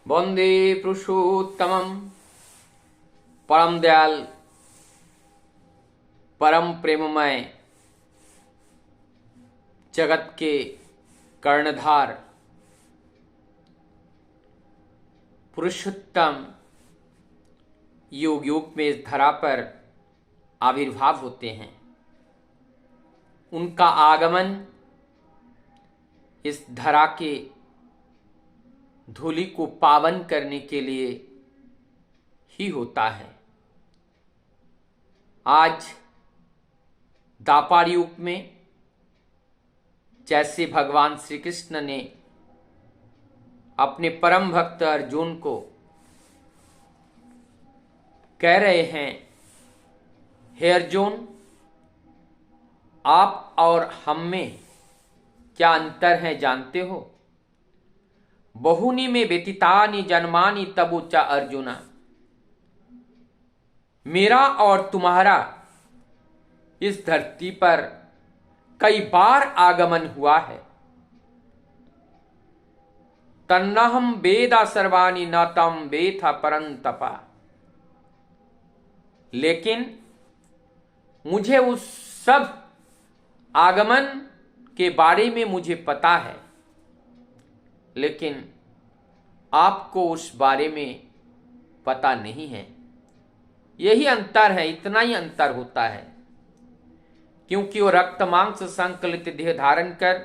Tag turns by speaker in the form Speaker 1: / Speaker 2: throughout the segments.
Speaker 1: वंदे पुरुषोत्तमं परम दयाल परम प्रेममय जगत के कर्णधार पुरुषोत्तम युग युग में इस धरा पर आविर्भाव होते हैं। उनका आगमन इस धरा के धूलि को पावन करने के लिए ही होता है। आज द्वापर युग में जैसे भगवान श्री कृष्ण ने अपने परम भक्त अर्जुन को कह रहे हैं, हे अर्जुन, आप और हम में क्या अंतर है जानते हो? बहुनी में व्यतीतानि जन्मानि तबुचा अर्जुना। मेरा और तुम्हारा इस धरती पर कई बार आगमन हुआ है। तन्नहम वेदा सर्वाणि न तम वेथा परंतपा। लेकिन मुझे उस सब आगमन के बारे में मुझे पता है, लेकिन आपको उस बारे में पता नहीं है। यही अंतर है, इतना ही अंतर होता है। क्योंकि वो रक्त मांस संकलित देह धारण कर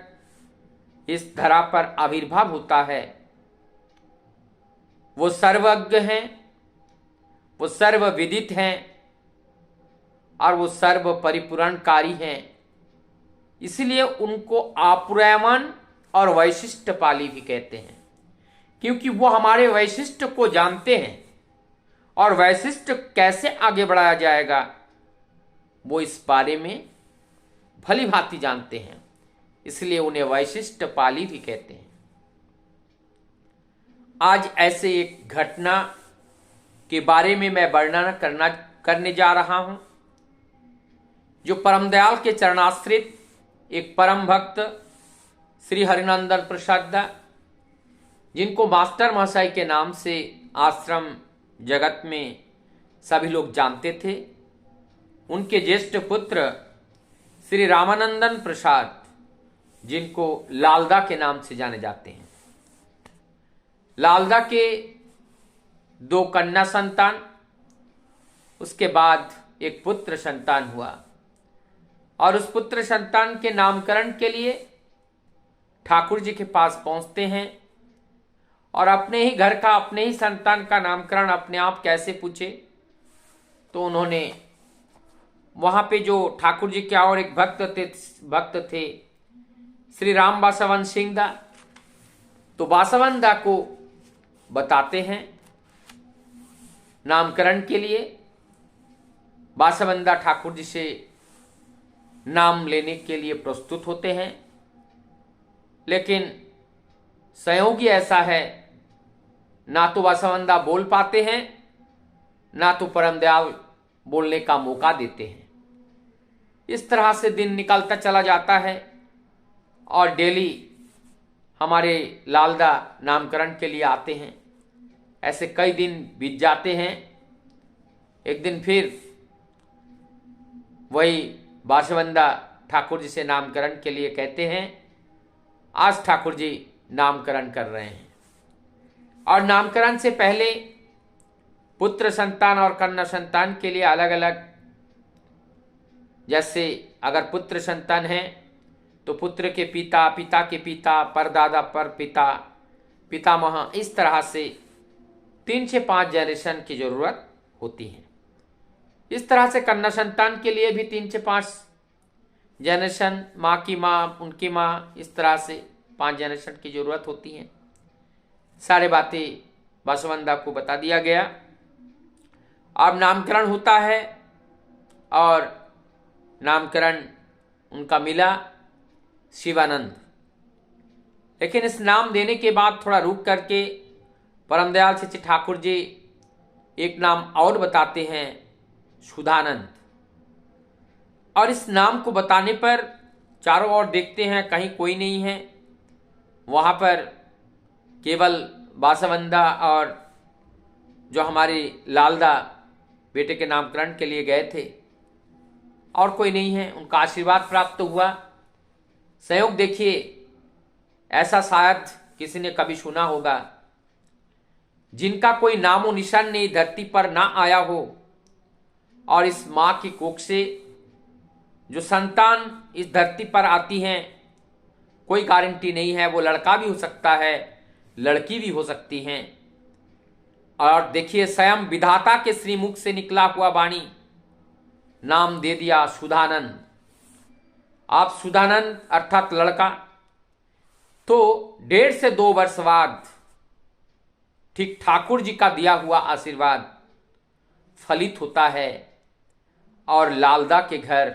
Speaker 1: इस धरा पर आविर्भाव होता है। वो सर्वज्ञ हैं, वो सर्वविदित हैं और वो सर्व परिपूरणकारी हैं। इसलिए उनको आपुरैमन और वैशिष्ट पाली भी कहते हैं, क्योंकि वो हमारे वैशिष्ट को जानते हैं और वैशिष्ट कैसे आगे बढ़ाया जाएगा वो इस बारे में भली भांति जानते हैं। इसलिए उन्हें वैशिष्ट पाली भी कहते हैं। आज ऐसे एक घटना के बारे में मैं वर्णन करने जा रहा हूं, जो परम दयाल के चरणाश्रित एक परम भक्त श्री हरिनंदन प्रसाद, जिनको मास्टर महाशय के नाम से आश्रम जगत में सभी लोग जानते थे, उनके ज्येष्ठ पुत्र श्री रामानंदन प्रसाद, जिनको लालदा के नाम से जाने जाते हैं। लालदा के 2 कन्या संतान, उसके बाद एक पुत्र संतान हुआ और उस पुत्र संतान के नामकरण के लिए ठाकुर जी के पास पहुंचते हैं और अपने ही घर का, अपने ही संतान का नामकरण अपने आप कैसे पूछे। तो उन्होंने वहां पे जो ठाकुर जी के और एक भक्त थे श्री राम बासवन सिंह दा, तो बासवन दा को बताते हैं नामकरण के लिए। बासवन दा ठाकुर जी से नाम लेने के लिए प्रस्तुत होते हैं, लेकिन संयोग ही ऐसा है, ना तो बासवन दा बोल पाते हैं, ना तो परम दयाल बोलने का मौका देते हैं। इस तरह से दिन निकलता चला जाता है और डेली हमारे लालदा नामकरण के लिए आते हैं। ऐसे कई दिन बीत जाते हैं। एक दिन फिर वही बासवंदा ठाकुर जी से नामकरण के लिए कहते हैं। आज ठाकुर जी नामकरण कर रहे हैं और नामकरण से पहले पुत्र संतान और कन्या संतान के लिए अलग अलग, जैसे अगर पुत्र संतान है तो पुत्र के पिता, पिता के पिता, परदादा, पर पिता, पितामह, इस तरह से 3 से 5 जनरेशन की जरूरत होती है। इस तरह से कन्या संतान के लिए भी 3 से 5 जनरेशन, माँ की माँ, उनकी माँ, इस तरह से 5 जनरेशन की जरूरत होती है। सारे बातें बासवंदा को बता दिया गया। अब नामकरण होता है और नामकरण उनका मिला शिवानंद। लेकिन इस नाम देने के बाद थोड़ा रुक करके परम दयाल श्री ठाकुर जी एक नाम और बताते हैं, सुधानंद। और इस नाम को बताने पर चारों ओर देखते हैं, कहीं कोई नहीं है। वहां पर केवल बासावंदा और जो हमारी लालदा बेटे के नामकरण के लिए गए थे, और कोई नहीं है, उनका आशीर्वाद प्राप्त हुआ। संयोग देखिए, ऐसा शायद किसी ने कभी सुना होगा, जिनका कोई नामो निशान नहीं धरती पर ना आया हो, और इस मां की कोख से जो संतान इस धरती पर आती हैं, कोई गारंटी नहीं है, वो लड़का भी हो सकता है, लड़की भी हो सकती हैं। और देखिए, स्वयं विधाता के श्रीमुख से निकला हुआ वाणी, नाम दे दिया सुधानंद। आप सुधानंद अर्थात लड़का, तो 1.5 से 2 वर्ष बाद ठीक ठाकुर जी का दिया हुआ आशीर्वाद फलित होता है और लालदा के घर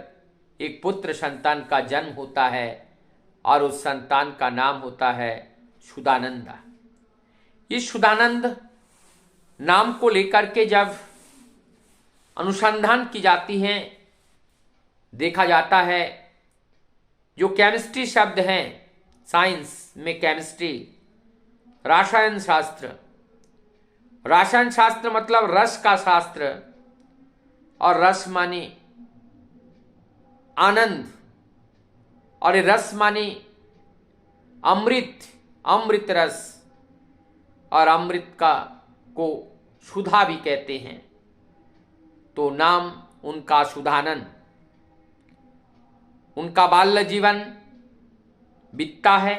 Speaker 1: एक पुत्र संतान का जन्म होता है, और उस संतान का नाम होता है सुधानंदा। इस सुधानंद नाम को लेकर के जब अनुसंधान की जाती है, देखा जाता है जो केमिस्ट्री शब्द हैं, साइंस में केमिस्ट्री, रसायन शास्त्र, रसायन शास्त्र मतलब रस का शास्त्र, और रस माने आनंद, और रस माने अमृत, अमृत रस, और अमृत का को सुधा भी कहते हैं। तो नाम उनका सुधानंद। उनका बाल्य जीवन बीतता है,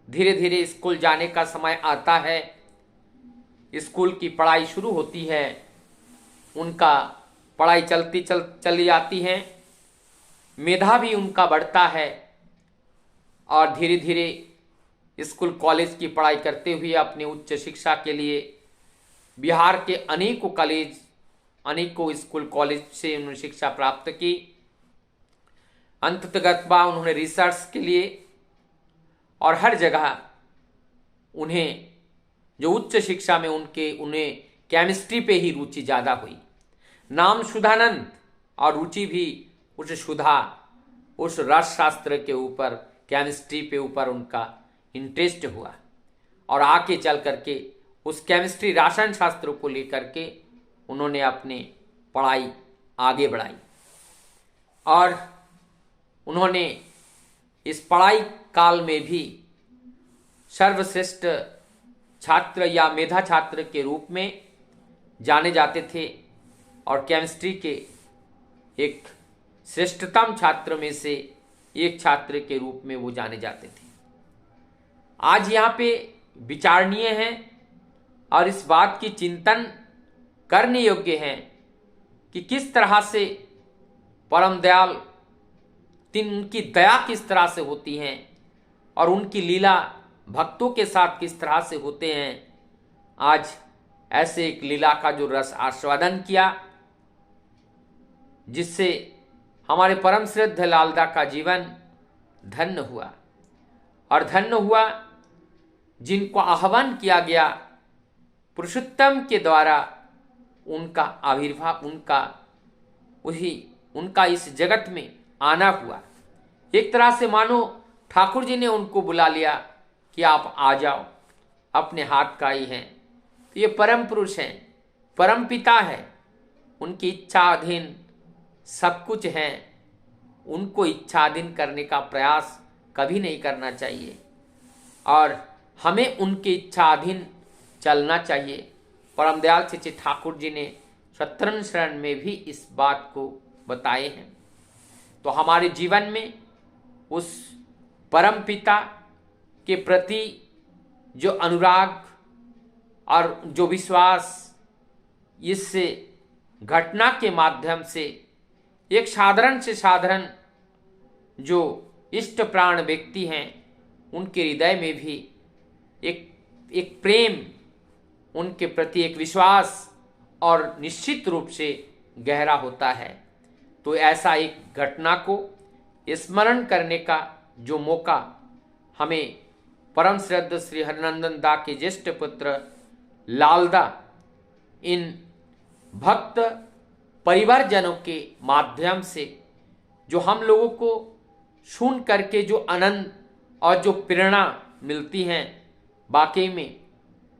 Speaker 1: धीरे धीरे स्कूल जाने का समय आता है, स्कूल की पढ़ाई शुरू होती है, उनका पढ़ाई चली जाती है, मेधा भी उनका बढ़ता है, और धीरे धीरे स्कूल कॉलेज की पढ़ाई करते हुए अपनी उच्च शिक्षा के लिए बिहार के अनेकों कॉलेज, अनेकों स्कूल कॉलेज से उन्होंने शिक्षा प्राप्त की। अंततः उन्होंने रिसर्च के लिए और हर जगह उन्हें जो उच्च शिक्षा में उन्हें केमिस्ट्री पे ही रुचि ज़्यादा हुई। नाम सुधानंद और रुचि भी उस सुधा, उस रस शास्त्र के ऊपर, केमिस्ट्री पे ऊपर उनका इंटरेस्ट हुआ, और आके चल करके उस केमिस्ट्री रसायन शास्त्र को लेकर के उन्होंने अपनी पढ़ाई आगे बढ़ाई, और उन्होंने इस पढ़ाई काल में भी सर्वश्रेष्ठ छात्र या मेधा छात्र के रूप में जाने जाते थे, और केमिस्ट्री के एक श्रेष्ठतम छात्र में से एक छात्र के रूप में वो जाने जाते थे। आज यहाँ पे विचारणीय है और इस बात की चिंतन करने योग्य है कि किस तरह से परम दयाल उनकी दया किस तरह से होती हैं, और उनकी लीला भक्तों के साथ किस तरह से होते हैं। आज ऐसे एक लीला का जो रस आस्वादन किया, जिससे हमारे परम श्रद्ध लालदा का जीवन धन्य हुआ, और धन्य हुआ जिनको आह्वान किया गया पुरुषोत्तम के द्वारा, उनका आविर्भाव, उनका इस जगत में आना हुआ। एक तरह से मानो ठाकुर जी ने उनको बुला लिया कि आप आ जाओ, अपने हाथ का ही हैं। तो ये परम पुरुष हैं, परम पिता है, उनकी इच्छाधीन सब कुछ है। उनको इच्छाधीन करने का प्रयास कभी नहीं करना चाहिए, और हमें उनकी इच्छाधीन चलना चाहिए। परम दयाल श्री ठाकुर जी ने सत्रन शरण में भी इस बात को बताए हैं। तो हमारे जीवन में उस परम पिता के प्रति जो अनुराग और जो विश्वास, इससे घटना के माध्यम से एक साधारण से साधारण जो इष्ट प्राण व्यक्ति हैं, उनके हृदय में भी एक प्रेम, उनके प्रति एक विश्वास और निश्चित रूप से गहरा होता है। तो ऐसा एक घटना को स्मरण करने का जो मौका हमें परम श्रद्ध श्री हरिनंदन दा के ज्येष्ठ पुत्र लालदा इन भक्त परिवारजनों के माध्यम से जो हम लोगों को सुन करके जो आनंद और जो प्रेरणा मिलती हैं, वाकई में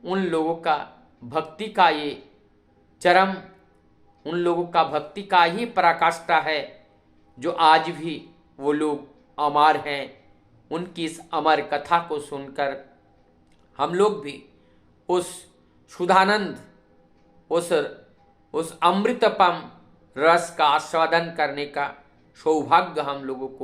Speaker 1: उन लोगों का भक्ति का ये चरम, उन लोगों का भक्ति का ही पराकाष्ठा है जो आज भी वो लोग अमर हैं। उनकी इस अमर कथा को सुनकर हम लोग भी उस सुधानंद, उस अमृतपम रस का आस्वादन करने का सौभाग्य हम लोगों को